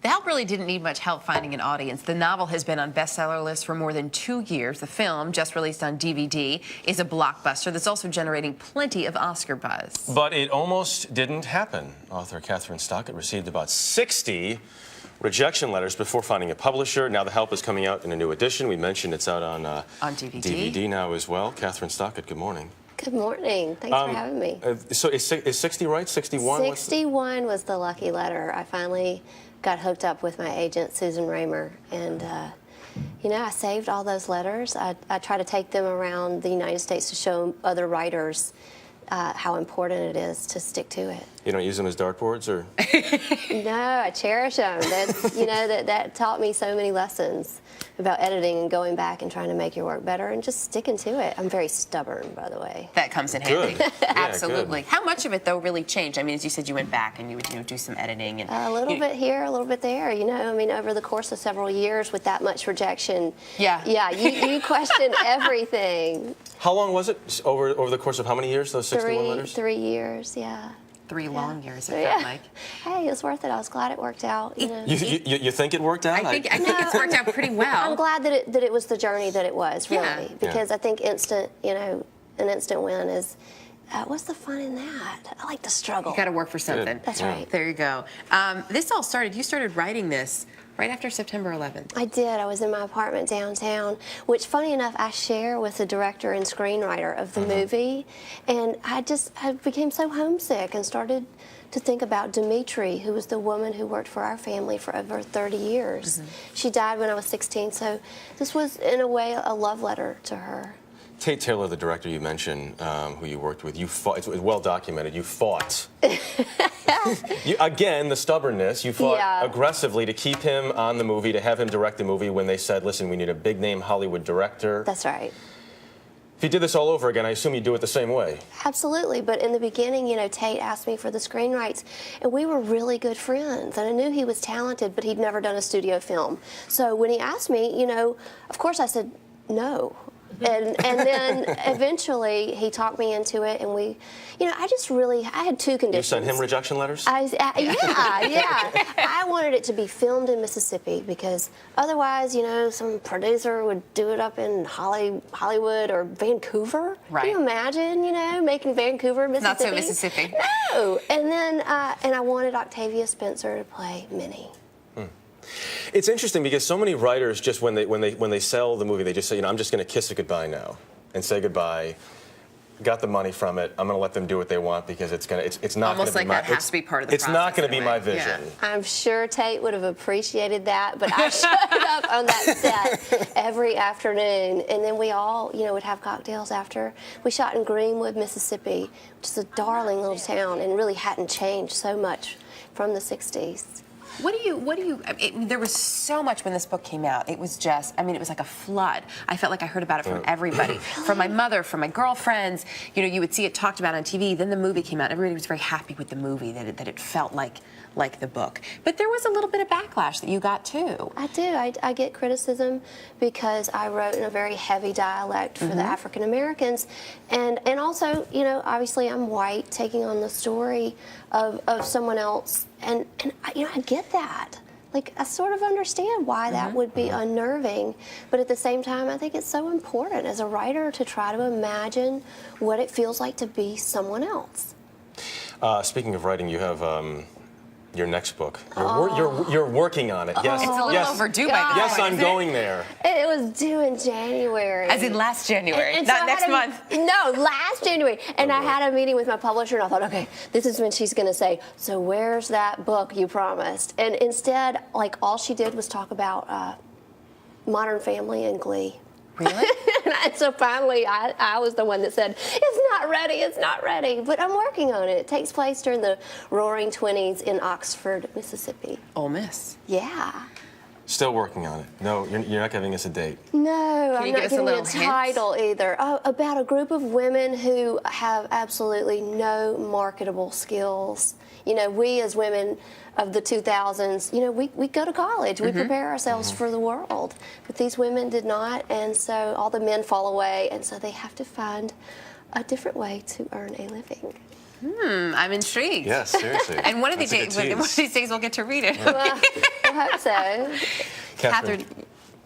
The help really didn't need much help finding an audience. The novel has been on bestseller lists for more than 2 years. The film, just released on DVD, is a blockbuster that's also generating plenty of Oscar buzz. But it almost didn't happen. Author Kathryn Stockett received about 60 rejection letters before finding a publisher. Now The Help is coming out in a new edition. We mentioned it's out on DVD now as well. Kathryn Stockett, good morning. Good morning. Thanks for having me. So is 60 right? 61? 61 was the lucky letter. I finally got hooked up with my agent, Susan Raymer, and you know, I saved all those letters. I try to take them around the United States to show other writers how important it is to stick to it. You don't use them as dartboards, or? No, I cherish them. That's, you know, that taught me so many lessons about editing and going back and trying to make your work better and just sticking to it. I'm very stubborn, by the way. That comes in handy. Good. Absolutely. Yeah, good. How much of it, though, really changed? I mean, as you said, you went back and you would do some editing. And a little bit here, a little bit there. You know, I mean, over the course of several years with that much rejection, yeah, you question everything. How long was it? Over the course of how many years, those 61 letters? 3 years, yeah. 3 long years, it felt like. Hey, it was worth it. I was glad it worked out. You know? You think it worked out? I think it's worked out pretty well. I'm glad that it was the journey that it was, really, because I think an instant win is. What's the fun in that? I like the struggle. You got to work for something. Good. That's right. There you go. This all started. You started writing this right after September 11th. I did. I was in my apartment downtown, which, funny enough, I share with the director and screenwriter of the movie, and I became so homesick and started to think about Dimitri, who was the woman who worked for our family for over 30 years. She died when I was 16, so this was, in a way, a love letter to her. Tate Taylor, the director you mentioned, who you worked with, you fought. It's well documented. You fought. Again, the stubbornness. You fought aggressively to keep him on the movie, to have him direct the movie when they said, "Listen, we need a big-name Hollywood director." That's right. If you did this all over again, I assume you'd do it the same way. Absolutely, but in the beginning, you know, Tate asked me for the screenwrites, and we were really good friends, and I knew he was talented, but he'd never done a studio film. So when he asked me, you know, of course I said no. And then eventually he talked me into it, and we, you know, I had 2 conditions. You sent him rejection letters? Yeah. I wanted it to be filmed in Mississippi because otherwise, you know, some producer would do it up in Hollywood or Vancouver. Right. Can you imagine, you know, making Vancouver, Mississippi? Not so Mississippi. No. And then, and I wanted Octavia Spencer to play Minnie. It's interesting because so many writers just when they sell the movie, they just say, you know, I'm just going to kiss it goodbye now and say goodbye. Got the money from it. I'm going to let them do what they want because it's not almost like that has to be part of the process. It's not going to be my vision. Yeah. I'm sure Tate would have appreciated that, but I showed up on that set every afternoon, and then we all, you know, would have cocktails after. We shot in Greenwood, Mississippi, which is a darling little town and really hadn't changed so much from the 60s. There was so much when this book came out. It was just, I mean, it was like a flood. I felt like I heard about it from everybody. From my mother, from my girlfriends. You know, you would see it talked about on TV. Then the movie came out. Everybody was very happy with the movie, that it felt like the book. But there was a little bit of backlash that you got, too. I do. I get criticism because I wrote in a very heavy dialect for the African Americans. And also, you know, obviously I'm white, taking on the story of someone else. And you know, I get that. Like, I sort of understand why that would be unnerving, but at the same time, I think it's so important as a writer to try to imagine what it feels like to be someone else. Speaking of writing, you have your next book. You're working on it. Yes, it's a little overdue by now. Yes, I'm going there. It was due in January. As in last January, and not next month. No, last January. And I had a meeting with my publisher, and I thought, okay, this is when she's going to say, so where's that book you promised? And instead, like, all she did was talk about Modern Family and Glee. Really? And so finally, I was the one that said, it's not ready. But I'm working on it. It takes place during the Roaring '20s in Oxford, Mississippi. Ole Miss. Yeah. Still working on it. No, you're not giving us a date. No, I'm not giving a title either. About a group of women who have absolutely no marketable skills. You know, we as women of the 2000s, you know, we go to college. We prepare ourselves for the world. But these women did not, and so all the men fall away, and so they have to find a different way to earn a living. I'm intrigued. Yes, seriously. And one of these That's a days, good one of tease. these days, we'll get to read it. Well, I hope so. Kathryn,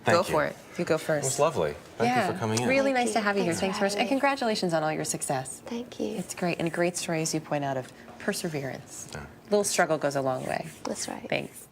thank go you. for it. You go It was first. lovely. Thank Yeah, you for coming in. really Thank nice to you. have you here. Thanks Thanks for so much. having And me. congratulations on all your success. Thank you. It's great. And a great story, as you point out, of perseverance. Yeah. A little struggle goes a long way. That's right. Thanks.